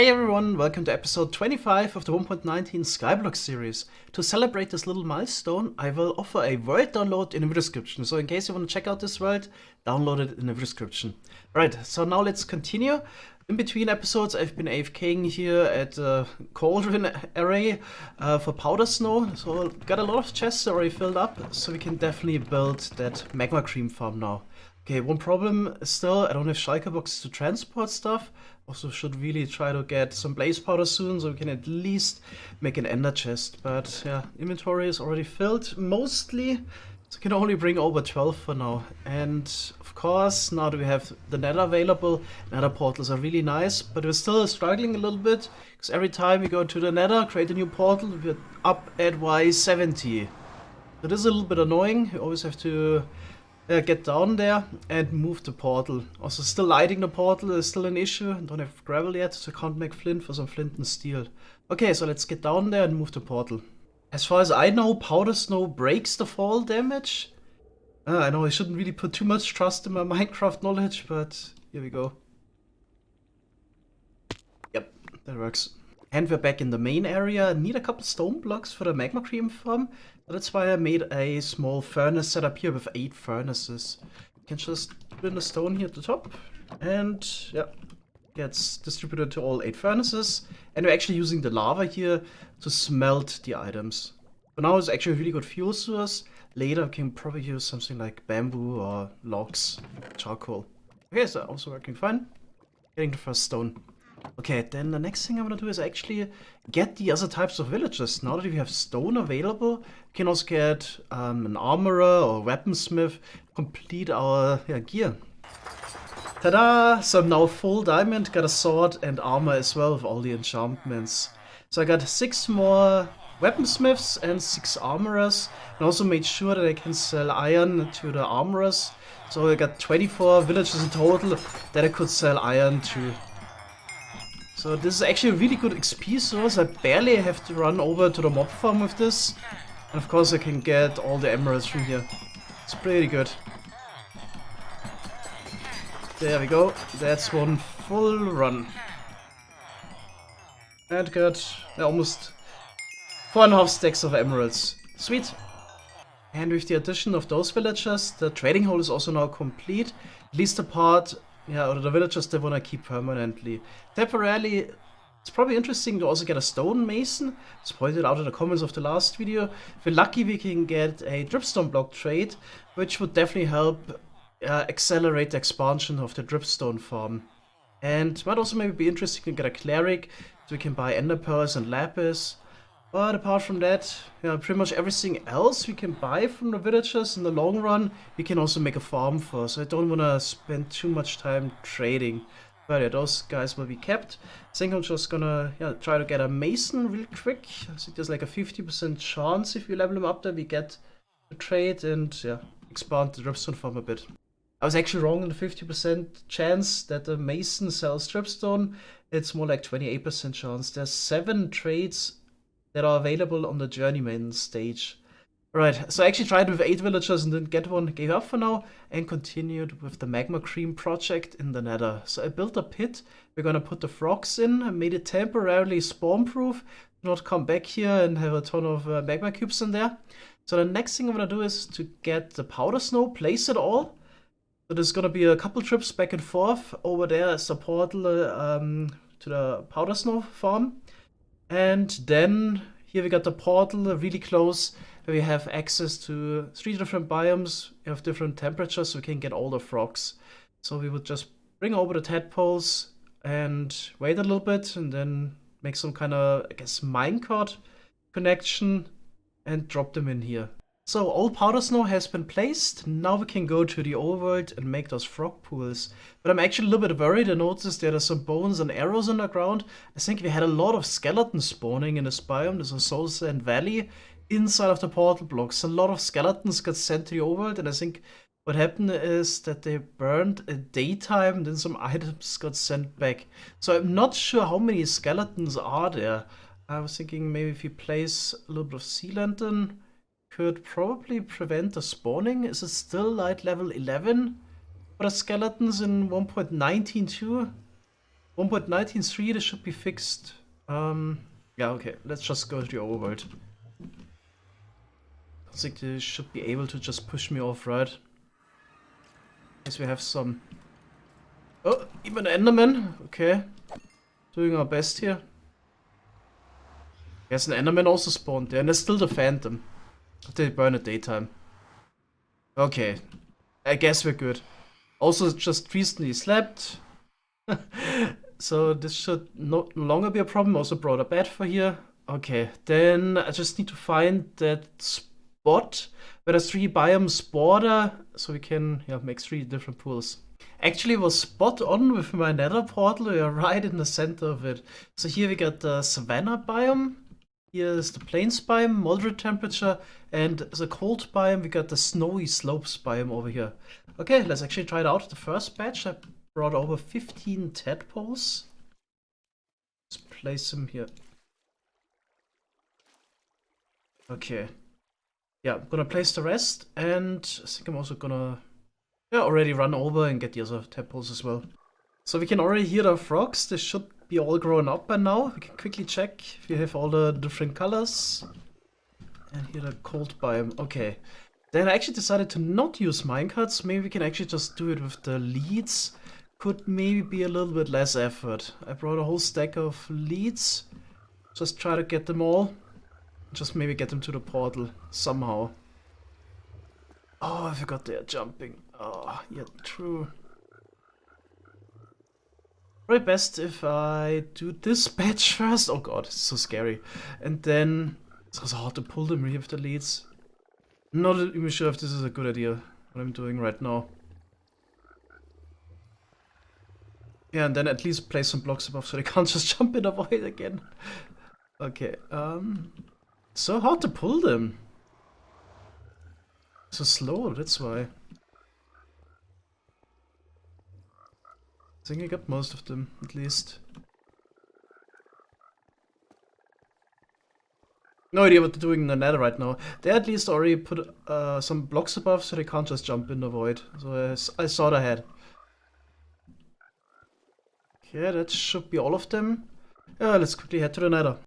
Hey everyone, welcome to episode 25 of the 1.19 Skyblock series. To celebrate this little milestone, I will offer a world download in the description. So in case you want to check out this world, download it in the description. Right, so now let's continue. In between episodes, I've been AFKing here at the cauldron array for powder snow. So got a lot of chests already filled up, so we can definitely build that magma cream farm now. Okay, one problem still, I don't have shulker boxes to transport stuff. Also should really try to get some blaze powder soon, so we can at least make an ender chest. But yeah, inventory is already filled, mostly. So I can only bring over 12 for now. And of course, now that we have the nether available, nether portals are really nice. But we're still struggling a little bit, because every time we go to the nether, create a new portal, we're up at Y70. So this is a little bit annoying. You always have to get down there and move the portal. Also, still lighting the portal is still an issue. Don't have gravel yet, so I can't make flint for some flint and steel. Okay, so let's get down there and move the portal. As far as I know, powder snow breaks the fall damage. I know I shouldn't really put too much trust in my Minecraft knowledge, but here we go. Yep, that works. And we're back in the main area. Need a couple stone blocks for the magma cream farm. That's why I made a small furnace setup here with 8 furnaces. You can just put in the stone here at the top. And yeah, gets distributed to all 8 furnaces. And we're actually using the lava here to smelt the items. For now it's actually a really good fuel source. Later we can probably use something like bamboo or logs, charcoal. Okay, so also working fine. Getting the first stone. Okay, then the next thing I'm gonna do is actually get the other types of villagers. Now that we have stone available, we can also get an armorer or weaponsmith, complete our gear. Ta-da! So I'm now full diamond, got a sword and armor as well with all the enchantments. So I got 6 more weaponsmiths and 6 armorers, and also made sure that I can sell iron to the armorers. So I got 24 villagers in total that I could sell iron to. So this is actually a really good XP source. I barely have to run over to the mob farm with this. And of course I can get all the emeralds from here. It's pretty good. There we go. That's one full run. And got almost 4.5 stacks of emeralds. Sweet. And with the addition of those villagers, the trading hall is also now complete. At least the part or the villagers they want to keep permanently. Temporarily, it's probably interesting to also get a stone mason. As pointed out in the comments of the last video. If we're lucky, we can get a dripstone block trade, which would definitely help accelerate the expansion of the dripstone farm. And might also maybe be interesting to get a cleric, so we can buy ender pearls and lapis. But apart from that, pretty much everything else we can buy from the villagers in the long run, we can also make a farm for. So I don't want to spend too much time trading. But yeah, those guys will be kept. I think I'm just gonna try to get a mason real quick. I think there's like a 50% chance if you level him up that we get the trade and expand the dripstone farm a bit. I was actually wrong on the 50% chance that the mason sells dripstone. It's more like 28% chance. There's 7 trades that are available on the journeyman stage. Right, so I actually tried with 8 villagers and didn't get one, gave up for now, and continued with the magma cream project in the nether. So I built a pit, we're gonna put the frogs in, I made it temporarily spawn proof, not come back here and have a ton of magma cubes in there. So the next thing I'm gonna do is to get the powder snow, place it all. So there's gonna be a couple trips back and forth. Over there is the portal to the powder snow farm. And then here we got the portal really close, where we have access to 3 different biomes. We have different temperatures, so we can get all the frogs. So we would just bring over the tadpoles and wait a little bit, and then make some kind of, I guess, minecart connection and drop them in here. So all powder snow has been placed. Now we can go to the overworld and make those frog pools. But I'm actually a little bit worried. I noticed there are some bones and arrows underground. I think we had a lot of skeletons spawning in this biome. There's a soul sand valley inside of the portal blocks. A lot of skeletons got sent to the overworld, and I think what happened is that they burned at daytime, and then some items got sent back. So I'm not sure how many skeletons are there. I was thinking maybe if you place a little bit of sea lantern, could probably prevent the spawning. Is it still light level 11 for the skeletons in 1.19 too? 1.19.3, this should be fixed. Yeah, okay, let's just go to the overworld. I think they should be able to just push me off, right? Guess we have some... Oh, even Enderman, okay. Doing our best here. Yes, an Enderman also spawned there, and there's still the Phantom. They burn at daytime. Okay, I guess we're good. Also, just recently slept. So this should no longer be a problem. Also brought a bed for here. Okay, then I just need to find that spot where the 3 biomes border, so we can make 3 different pools. Actually, was spot on with my nether portal. We are right in the center of it. So here we got the savanna biome. Here is the plains biome, moderate temperature, and the cold biome. We got the snowy slopes biome over here. Okay, let's actually try it out. The first batch, I brought over 15 tadpoles. Let's place them here. Okay. Yeah, I'm gonna place the rest, and I think I'm also gonna already run over and get the other tadpoles as well. So we can already hear the frogs. They should be all grown up by now. We can quickly check if we have all the different colors. And here the cold biome. Okay. Then I actually decided to not use minecarts. Maybe we can actually just do it with the leads. Could maybe be a little bit less effort. I brought a whole stack of leads. Just try to get them all. Just maybe get them to the portal somehow. Oh, I forgot they're jumping. Oh, yeah, true. Probably best if I do this batch first. Oh god, it's so scary. And then it's also hard to pull them here with the leads. Not even sure if this is a good idea, what I'm doing right now. Yeah, and then at least place some blocks above so they can't just jump in the void again. Okay, so hard to pull them. So slow, that's why. I think I got most of them, at least. No idea what they're doing in the nether right now. They at least already put some blocks above so they can't just jump in the void. So I thought ahead. Okay, that should be all of them. Yeah, let's quickly head to the nether.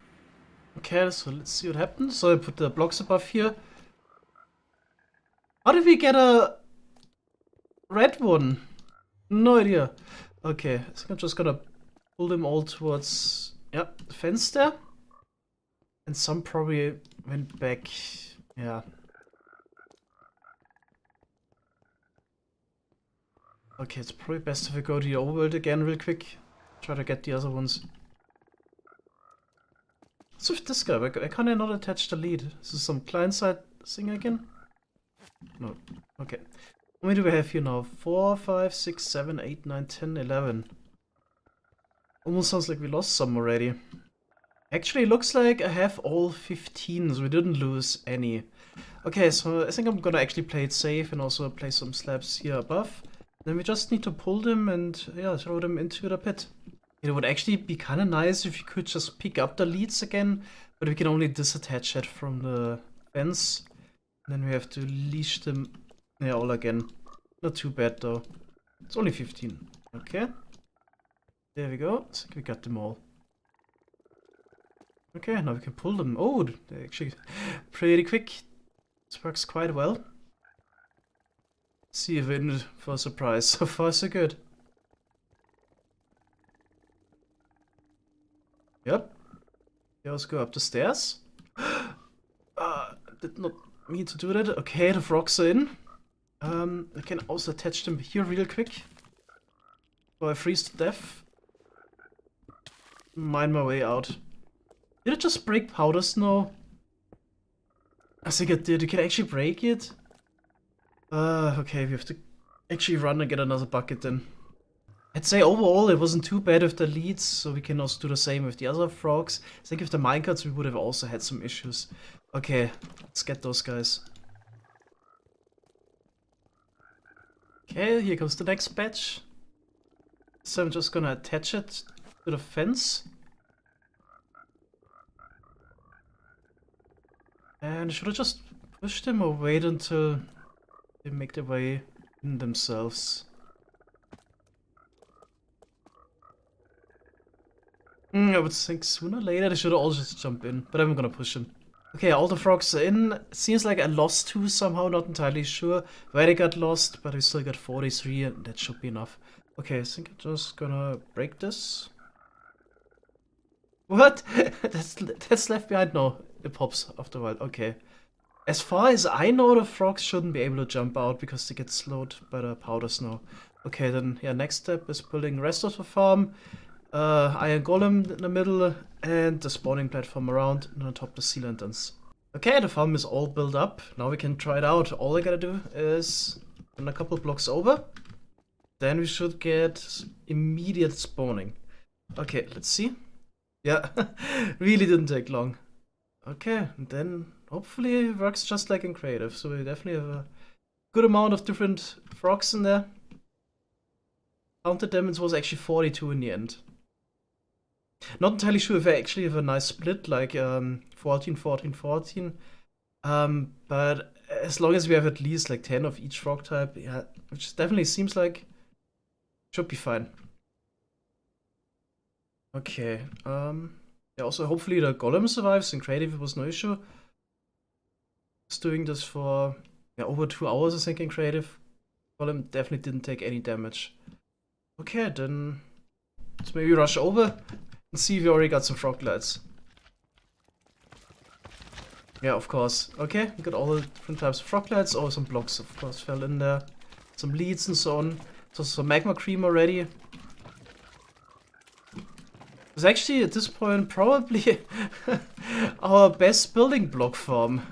Okay, so let's see what happens. So I put the blocks above here. How did we get a red one? No idea. Okay, I think I'm just gonna pull them all towards, the fence there. And some probably went back, yeah. Okay, it's probably best if I go to the overworld again real quick. Try to get the other ones. What's with this guy? Why can't I not attach the lead? Is this some client-side thing again? No. Okay. How many do we have here now? 4, 5, 6, 7, 8, 9, 10, 11. Almost sounds like we lost some already. Actually, looks like I have all 15, so we didn't lose any. Okay, so I think I'm gonna actually play it safe and also place some slabs here above. Then we just need to pull them and, throw them into the pit. It would actually be kind of nice if you could just pick up the leads again, but we can only disattach it from the fence. And then we have to leash them all again. Not too bad though. It's only 15. Okay. There we go. I think we got them all. Okay, now we can pull them. Oh, they're actually pretty quick. This works quite well. Let's see if we're in it for a surprise. So far, so good. Yep. Let's go up the stairs. Did not mean to do that. Okay, the frogs are in. I can also attach them here real quick. Before I freeze to death. Mine my way out. Did it just break powder snow? I think it did. You can actually break it. Okay, we have to actually run and get another bucket then. I'd say overall it wasn't too bad with the leads, so we can also do the same with the other frogs. I think with the minecarts we would have also had some issues. Okay, let's get those guys. Okay, here comes the next batch. So I'm just gonna attach it to the fence. And should I just push them or wait until they make their way in themselves? I would think sooner or later they should all just jump in, but I'm gonna push him. Okay, all the frogs are in. Seems like I lost 2 somehow, not entirely sure where they got lost, but we still got 43 and that should be enough. Okay, I think I'm just gonna break this. What? that's left behind? No, it pops after a while. Okay. As far as I know, the frogs shouldn't be able to jump out because they get slowed by the powder snow. Okay, then, yeah, next step is building the rest of the farm. Iron golem in the middle, and the spawning platform around, and on top the sea lanterns. Okay, the farm is all built up. Now we can try it out. All I gotta do is run a couple blocks over. Then we should get immediate spawning. Okay, let's see. Yeah, really didn't take long. Okay, and then hopefully it works just like in creative. So we definitely have a good amount of different frogs in there. Counted them, it was actually 42 in the end. Not entirely sure if I actually have a nice split, like 14, 14, 14. But as long as we have at least like 10 of each frog type, yeah, which definitely seems like should be fine. Okay. Yeah, also hopefully the golem survives. In creative it was no issue. Just doing this for over 2 hours, I think, in creative. Golem definitely didn't take any damage. Okay, then let's maybe rush over and see if we already got some froglights. Yeah, of course. Okay, we got all the different types of froglights. Oh, some blocks, of course, fell in there. Some leads and so on. So some magma cream already. It's actually, at this point, probably our best building block farm.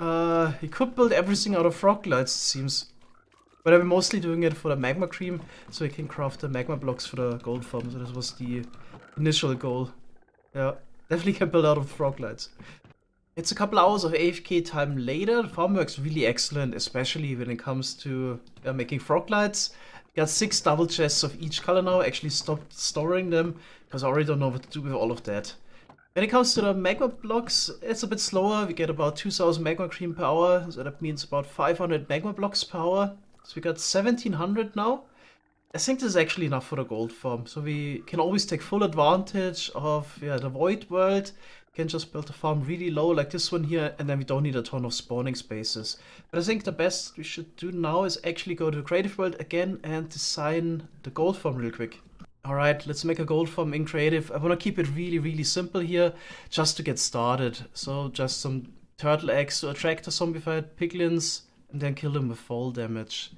You could build everything out of froglights, it seems. But I'm mostly doing it for the magma cream, so we can craft the magma blocks for the gold farm. So this was the initial goal. Yeah, definitely can build out of froglights. It's a couple hours of AFK time later. The farm works really excellent, especially when it comes to making froglights. Got 6 double chests of each color now. Actually stopped storing them because I already don't know what to do with all of that. When it comes to the magma blocks, it's a bit slower. We get about 2000 magma cream per hour, so that means about 500 magma blocks per hour. So we got 1700 now. I think this is actually enough for the gold farm. So we can always take full advantage of the void world. We can just build the farm really low like this one here, and then we don't need a ton of spawning spaces. But I think the best we should do now is actually go to the creative world again and design the gold farm real quick. Alright, let's make a gold farm in creative. I want to keep it really, really simple here, just to get started. So just some turtle eggs to attract the zombified piglins, and then kill them with fall damage.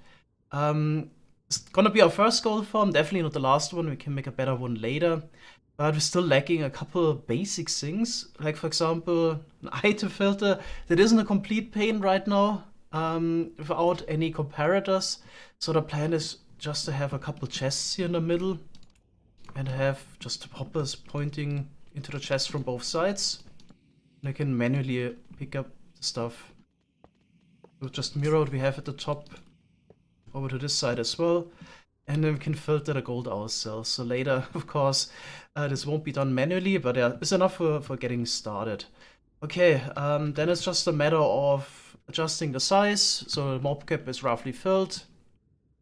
It's gonna be our first gold farm, definitely not the last one. We can make a better one later. But we're still lacking a couple of basic things. Like, for example, an item filter that isn't a complete pain right now, without any comparators. So the plan is just to have a couple chests here in the middle. And have just hoppers pointing into the chest from both sides. And I can manually pick up the stuff. So just mirror what we have at the top over to this side as well. And then we can filter the gold ourselves. So later, of course, this won't be done manually, but yeah, it's enough for getting started. Okay, then it's just a matter of adjusting the size. So the mob cap is roughly filled.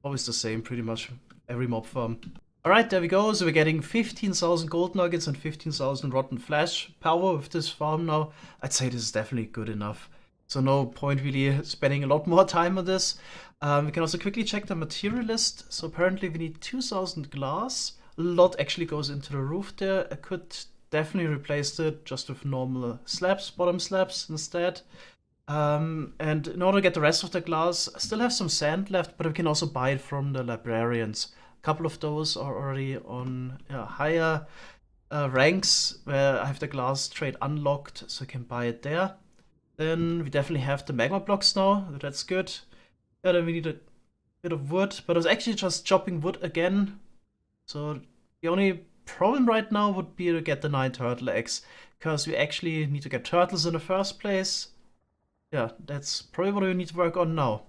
Always the same, pretty much every mob farm. Alright, there we go. So we're getting 15,000 gold nuggets and 15,000 rotten flesh power with this farm now. I'd say this is definitely good enough. So no point really spending a lot more time on this. We can also quickly check the material list. So apparently we need 2,000 glass. A lot actually goes into the roof there. I could definitely replace it just with normal slabs, bottom slabs instead. And in order to get the rest of the glass, I still have some sand left, but we can also buy it from the librarians. A couple of those are already on higher ranks where I have the glass trade unlocked, so I can buy it there. Then we definitely have the magma blocks now, that's good. Yeah, then we need a bit of wood, but I was actually just chopping wood again. So the only problem right now would be to get the 9 turtle eggs, because we actually need to get turtles in the first place. Yeah, that's probably what we need to work on now.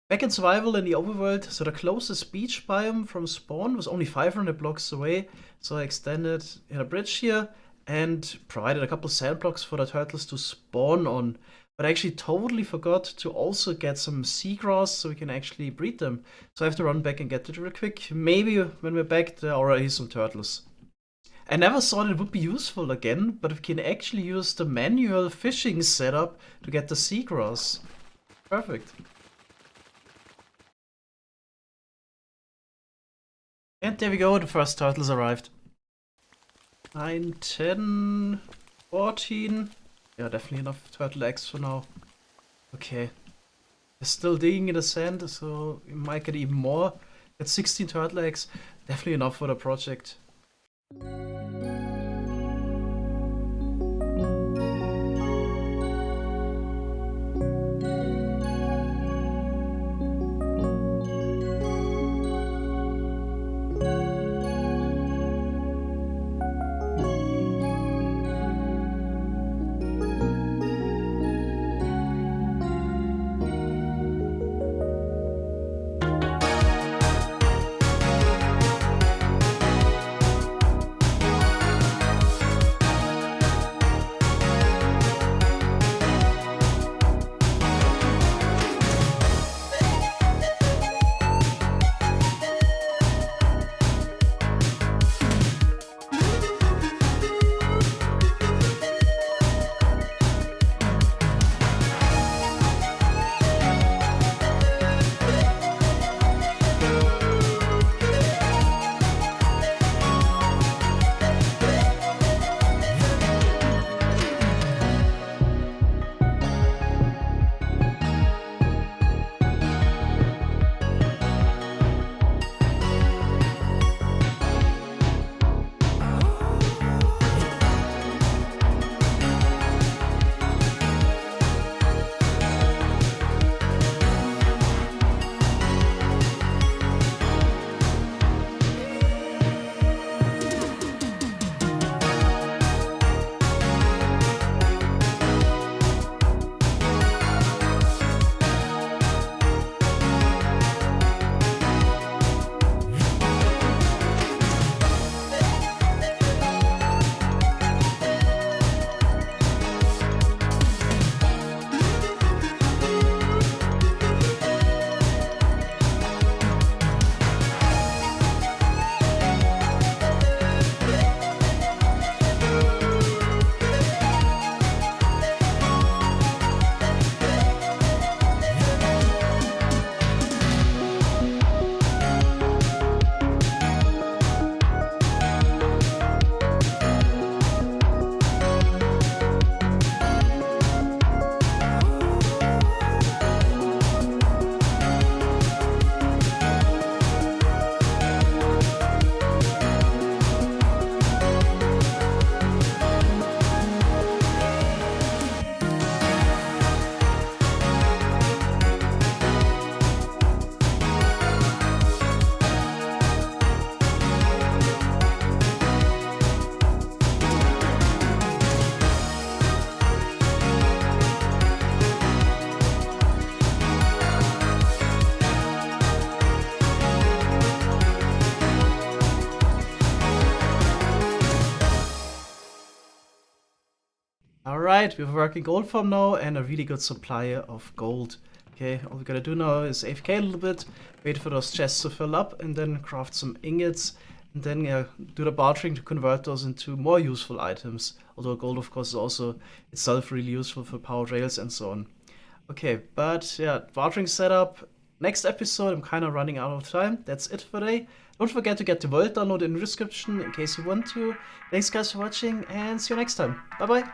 Back in survival in the overworld, so the closest beach biome from spawn was only 500 blocks away, so I extended a bridge here and provided a couple sand blocks for the turtles to spawn on. But I actually totally forgot to also get some seagrass so we can actually breed them. So I have to run back and get it real quick. Maybe when we're back there are already some turtles. I never thought it would be useful again, but we can actually use the manual fishing setup to get the seagrass. Perfect. And there we go, the first turtles arrived. 9, 10, 14. Yeah, definitely enough turtle eggs for now. Okay. They're still digging in the sand, so we might get even more. Get 16 turtle eggs. Definitely enough for the project. Alright, we have a working gold farm now and a really good supply of gold. Okay, all we gotta do now is AFK a little bit, wait for those chests to fill up, and then craft some ingots, and then do the bartering to convert those into more useful items. Although gold, of course, is also itself really useful for powered rails and so on. Okay, but yeah, bartering setup. Next episode, I'm kind of running out of time. That's it for today. Don't forget to get the world download in the description in case you want to. Thanks guys for watching and see you next time. Bye bye.